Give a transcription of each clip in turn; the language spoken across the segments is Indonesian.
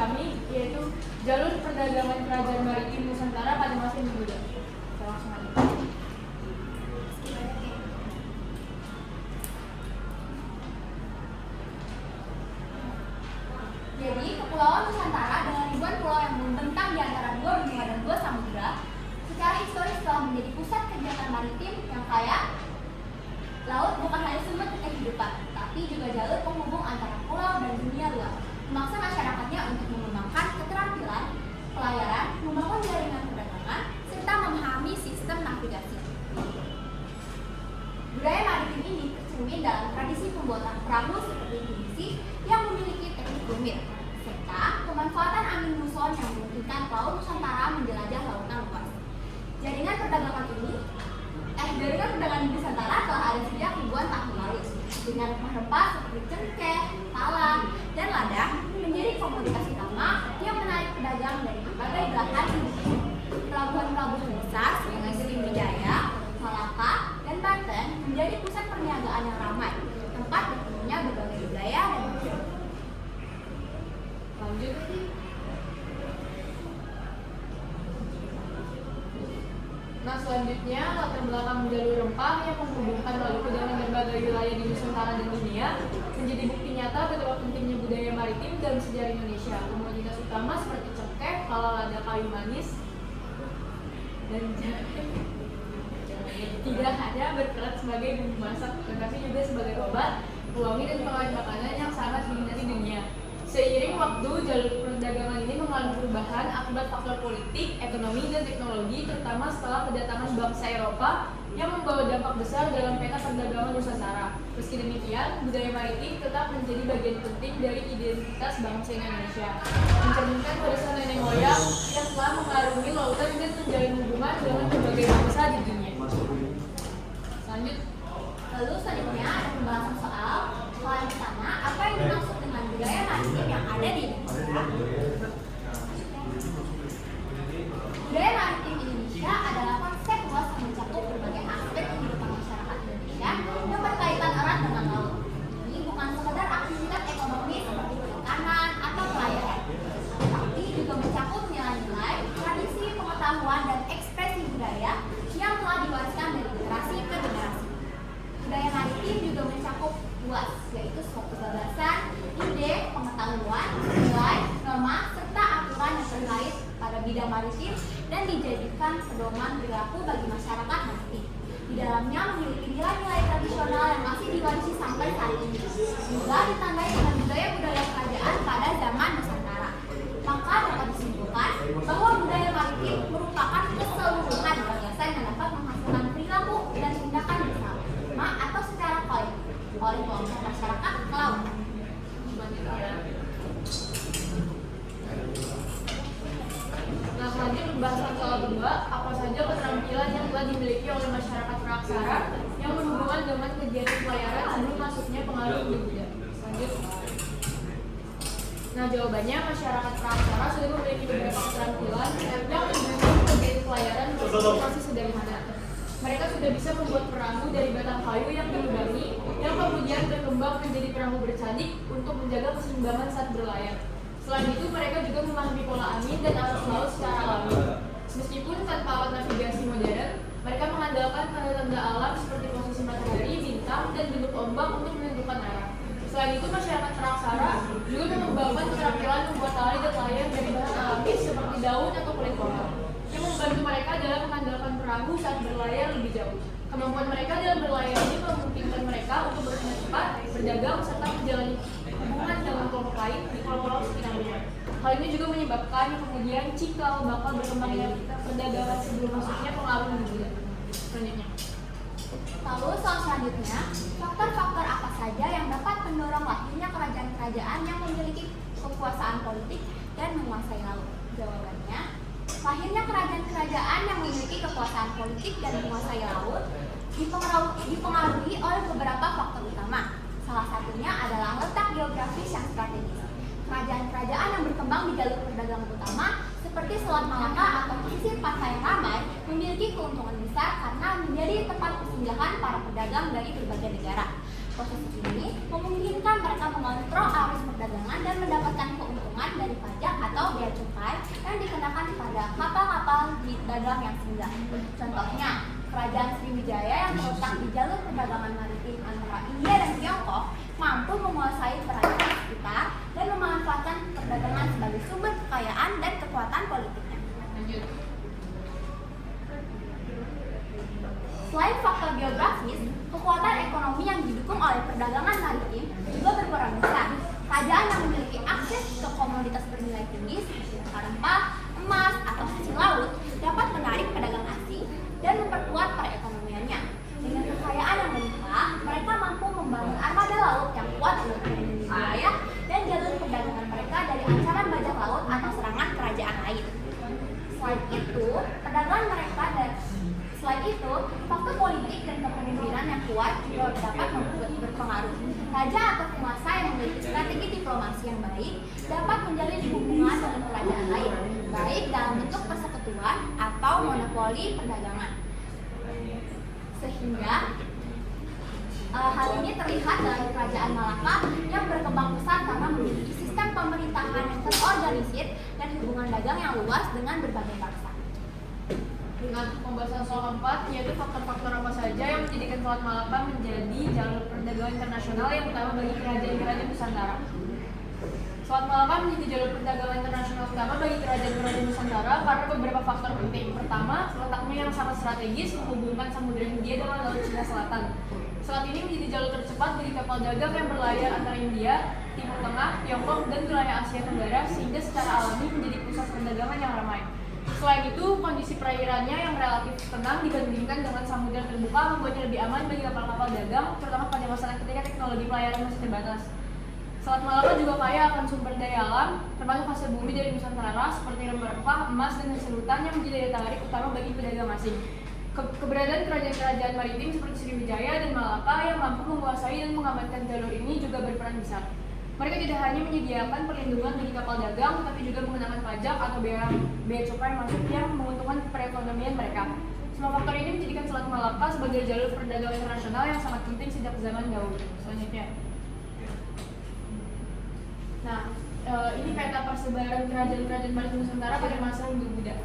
kami, yaitu jalur perdagangan kerajaan maritim Nusantara pada masa Hindu Buddha. Kita langsung aja. Jadi, Kepulauan Nusantara dengan ribuan pulau yang membentang di antara dua benua dan dua samudra, secara historis telah menjadi pusat kegiatan maritim yang kaya. Laut bukan hanya sumber kehidupan, tapi juga jalur penghubung antara pulau dan dunia luar, memaksa masyarakatnya untuk mengembangkan keterampilan pelayaran, membangun jaringan perdagangan, serta memahami sistem navigasi. Budaya maritim ini tercermin dalam tradisi pembuatan perahu seperti Pinisi yang memiliki teknik rumit, serta pemanfaatan angin muson yang memungkinkan pelaut Nusantara menjelajah lautan luas. Jaringan perdagangan di Nusantara telah ada sejak ribuan tahun lalu, dengan rempah-rempah seperti cengkeh, talang, dan lada menjadi komoditas utama yang menarik pedagang dari berbagai belahan dunia. Pelabuhan-pelabuhan besar seperti Sriwijaya, Malaka, dan Banten menjadi pusat perniagaan yang ramai, tempat bertemunya berbagai budaya dan budaya. Lanjut. Nah, selanjutnya latar belakang jalur rempah yang menghubungkan Maluku dengan berbagai wilayah di Nusantara dan dunia menjadi bukti nyata betapa pentingnya budaya maritim dalam sejarah Indonesia. Komoditas utama seperti cengkeh, lada, kayu manis, dan jahe tidak hanya berperan sebagai bumbu masak, tetapi juga sebagai obat, pewangi, dan pengawet makanan yang sangat diminati dunia. Seiring waktu, jalur perdagangan ini mengalami perubahan akibat faktor politik, ekonomi, dan teknologi, terutama setelah kedatangan bangsa Eropa yang membawa dampak besar dalam peta perdagangan Nusantara. Meski demikian, budaya maritim tetap menjadi bagian penting dari identitas bangsa Indonesia, mencerminkan warisan nenek moyang yang telah mengarungi lautan dan menjalin hubungan dengan berbagai bangsa di dunia. Lanjut. Lalu selanjutnya ada pembahasan soal yang pertama, apa yang dimaksud dengan budaya maritim yang ada di Indonesia? Budaya maritim Indonesia adalah konsep luas yang mencakup berbagai aspek kehidupan masyarakat Indonesia yang berkaitan erat dengan laut. Ini bukan sekedar aktivitas ekonomi seperti perikanan atau pelayaran, tapi juga mencakup nilai-nilai, tradisi, pengetahuan, dan ekspresi budaya yang telah diwariskan dari generasi ke generasi. Budaya maritim juga mencakup luas, yaitu suatu gagasan, ide, pengetahuan, nilai, norma, serta aturan yang terkait pada bidang maritim dan dijadikan pedoman perilaku bagi masyarakat maritim. Di dalamnya memiliki nilai-nilai tradisional yang masih diwarisi sampai saat ini, juga ditandai dengan budaya-budaya kerajaan pada zaman Nusantara. Maka dapat disimpulkan bahwa budaya maritim merupakan keseluruhan gagasan yang dapat menghasilkan perilaku dan tindakan bersama atau secara kolektif oleh kelompok masyarakat kelautan. Nah, selanjutnya pembahasan soal kedua, apa saja keterampilan yang telah dimiliki oleh masyarakat praksara yang berhubungan dengan kegiatan pelayaran sebelum masuknya pengaruh Hindu Buddha. Lanjut. Nah, jawabannya masyarakat praksara sudah memiliki beberapa keterampilan yang mendukung kegiatan pelayaran masih sederhana. Mereka sudah bisa membuat perahu dari batang kayu yang dilubangi, yang kemudian berkembang menjadi perahu bercadik untuk menjaga keseimbangan saat berlayar. Selain itu, mereka juga memahami pola angin dan arus laut secara alami. Meskipun tanpa alat navigasi modern, mereka mengandalkan tanda-tanda alam seperti posisi matahari, bintang, dan bentuk ombak untuk menentukan arah. Selain itu, masyarakat praksara juga mengembangkan keterampilan membuat tali dan layar dari bahan alami seperti daun atau kulit pohon, yang membantu mereka dalam mengandalkan perahu saat berlayar lebih jauh. Kemampuan mereka dalam berlayar ini memungkinkan mereka untuk bertindak cepat, berdagang, serta menjalani hubungan dengan kelompok lain di pulau-pulau sekitar rumah. Hal ini juga menyebabkan kemudian cikal bakal berkembangnya perdagangan sebelum masuknya pengaruh Hindu. Selanjutnya. Lalu soal selanjutnya, faktor-faktor apa saja yang dapat mendorong lahirnya kerajaan-kerajaan yang memiliki kekuasaan politik dan menguasai laut? Jawabannya, lahirnya kerajaan-kerajaan yang memiliki kekuasaan politik dan menguasai laut dipengaruhi oleh beberapa faktor utama. Salah satunya adalah letak geografis yang strategis. Kerajaan-kerajaan yang berkembang di jalur perdagangan utama seperti Selat Malaka atau pesisir pantai yang ramai memiliki keuntungan besar karena menjadi tempat persinggahan para pedagang dari berbagai negara. Proses ini memungkinkan mereka mengontrol arus perdagangan dan mendapatkan keuntungan dari pajak dagang yang singgah. Contohnya, Kerajaan Sriwijaya yang terletak di jalur perdagangan maritim antara India dan Tiongkok mampu menguasai perairan sekitar dan memanfaatkan perdagangan sebagai sumber kekayaan dan kekuatan politiknya. Lanjut. Selain faktor geografis, kekuatan ekonomi yang didukung oleh perdagangan maritim juga berperan besar. Kerajaan yang memiliki akses ke komoditas bernilai tinggi seperti rempah-rempah, emas, atau hasil laut dapat menarik pedagang asing dan memperkuat perekonomiannya. Dengan kekayaan yang melimpah, mereka mampu membangun armada laut yang kuat untuk melindungi wilayah dan jalur perdagangan mereka dari ancaman bajak laut atau serangan kerajaan lain. Selain itu, faktor politik dan kepemimpinan yang kuat juga dapat berpengaruh. Raja atau penguasa yang memiliki strategi diplomasi yang baik dapat menjalin hubungan dengan kerajaan lain, baik dalam bentuk persekutuan atau monopoli perdagangan. Sehingga hal ini terlihat dalam kerajaan Malaka yang berkembang pesat karena memiliki sistem pemerintahan yang terorganisir dan hubungan dagang yang luas dengan berbagai bangsa. Dengan pembahasan soal keempat, yaitu faktor-faktor apa saja yang menjadikan Selat Malaka menjadi jalur perdagangan internasional yang utama bagi kerajaan-kerajaan Nusantara. Selat Malaka menjadi jalur perdagangan internasional utama bagi kerajaan-kerajaan Nusantara karena beberapa faktor penting. Pertama, letaknya yang sangat strategis menghubungkan Samudra Hindia dengan Laut Cina Selatan. Selat ini menjadi jalur tercepat bagi kapal dagang yang berlayar antara India, Timur Tengah, Tiongkok, dan wilayah Asia Tenggara sehingga secara alami menjadi pusat perdagangan yang ramai. Selain itu, kondisi perairannya yang relatif tenang dibandingkan dengan samudra terbuka membuatnya lebih aman bagi kapal-kapal dagang, terutama pada masa ketika teknologi pelayaran masih terbatas. Selat Malaka juga kaya akan sumber daya alam, termasuk hasil bumi dari Nusantara seperti rempah-rempah, emas, dan hasil hutan yang menjadi daya tarik utama bagi pedagang asing. Keberadaan kerajaan-kerajaan maritim seperti Sriwijaya dan Malaka yang mampu menguasai dan mengamankan jalur ini juga berperan besar. Mereka tidak hanya menyediakan perlindungan bagi kapal dagang, tetapi juga mengenakan pajak atau bea cukai masuk yang menguntungkan perekonomian mereka. Semua faktor ini menjadikan Selat Malaka sebagai jalur perdagangan internasional yang sangat penting sejak zaman dahulu. Selanjutnya, nah ini peta persebaran kerajaan-kerajaan maritim Nusantara pada masa Hindu-Buddha.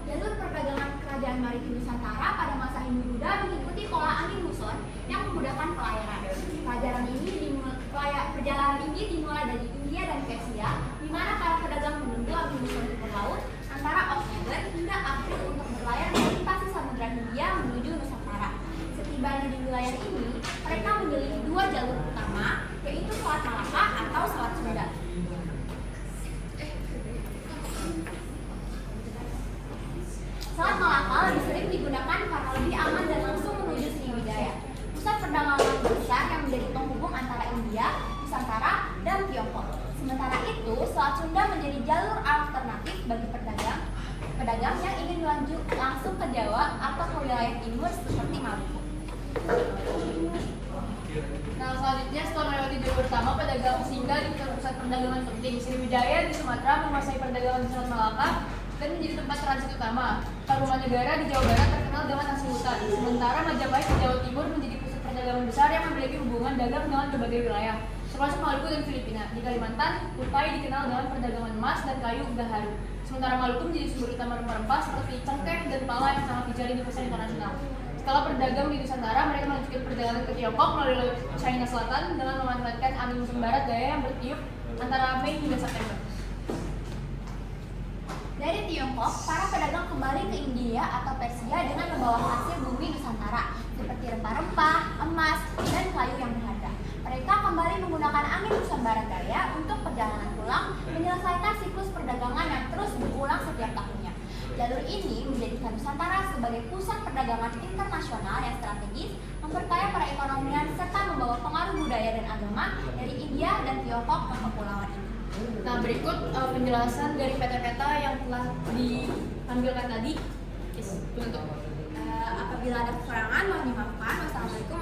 Jalur perdagangan kerajaan maritim Nusantara pada masa Hindu-Buddha mengikuti pola angin muson yang memudahkan pelayaran. Perjalanan ini dimulai dari India dan Persia, di mana para pedagang menunggu angin muson timur laut antara Oktober hingga April untuk berlayar melintasi Samudra Hindia menuju Nusantara. Setibanya di wilayah ini, mereka memiliki dua jalur utama, yaitu Selat Malaka atau Selat Sunda. Selat Malaka lebih sering digunakan karena lebih aman dan langsung menuju Sriwijaya, pusat perdagangan besar yang menjadi penghubung antara India, Nusantara, dan Tiongkok. Sementara itu, Selat Sunda menjadi jalur alternatif bagi pedagang yang ingin langsung ke Jawa atau ke wilayah timur seperti Maluku. Nah, selanjutnya setelah melewati jalur utama, pedagang singgah di pusat perdagangan penting. Sriwijaya di Sumatera menguasai perdagangan di Selat Malaka dan menjadi tempat transit utama. Tarumanegara di Jawa Barat terkenal dengan hasil hutan. Sementara Majapahit di Jawa Timur menjadi pusat perdagangan besar yang memiliki hubungan dagang dengan berbagai wilayah, termasuk Maluku dan Filipina. Di Kalimantan, Kutai dikenal dengan perdagangan emas dan kayu gaharu. Sementara Maluku menjadi sumber utama rempah-rempah seperti cengkeh dan pala yang sangat dicari di pasar internasional. Setelah berdagang di Nusantara, mereka melanjutkan perdagangan ke Tiongkok melalui Laut China Selatan dengan memanfaatkan angin musim barat daya yang bertiup antara Mei hingga September. Dari Tiongkok, para pedagang kembali ke India atau Persia dengan membawa hasil bumi Nusantara seperti rempah-rempah, emas, dan kayu yang berharga. Mereka kembali menggunakan angin musim barat daya untuk perjalanan pulang, menyelesaikan siklus perdagangan yang terus berulang setiap tahunnya. Jalur ini menjadikan Nusantara sebagai pusat perdagangan internasional yang strategis, memperkaya perekonomian serta membawa pengaruh budaya dan agama dari India dan Tiongkok ke kepulauan ini. Nah, berikut penjelasan dari peta-peta yang telah ditampilkan tadi. Untuk apabila ada kekurangan mohon dimaafkan. Wassalamualaikum